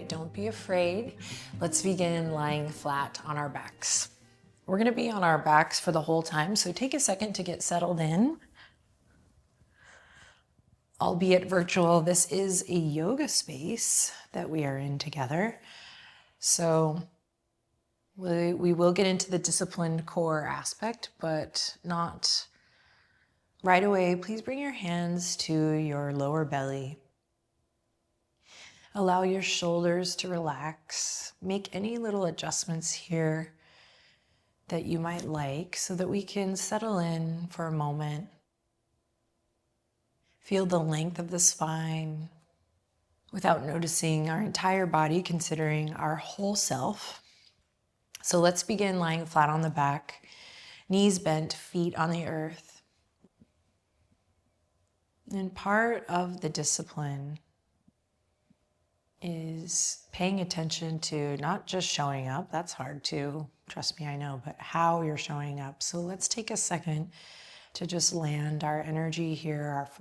right, don't be afraid. Let's begin lying flat on our backs. We're gonna be on our backs for the whole time, so take a second to get settled in. Albeit virtual, this is a yoga space that we are in together. So we will get into the disciplined core aspect, but not right away. Please bring your hands to your lower belly. Allow your shoulders to relax. Make any little adjustments here that you might like so that we can settle in for a moment. Feel the length of the spine without noticing our entire body, considering our whole self. So let's begin lying flat on the back, knees bent, feet on the earth. And part of the discipline is paying attention to not just showing up, that's hard too, trust me, I know, but how you're showing up. So let's take a second to just land our energy here, our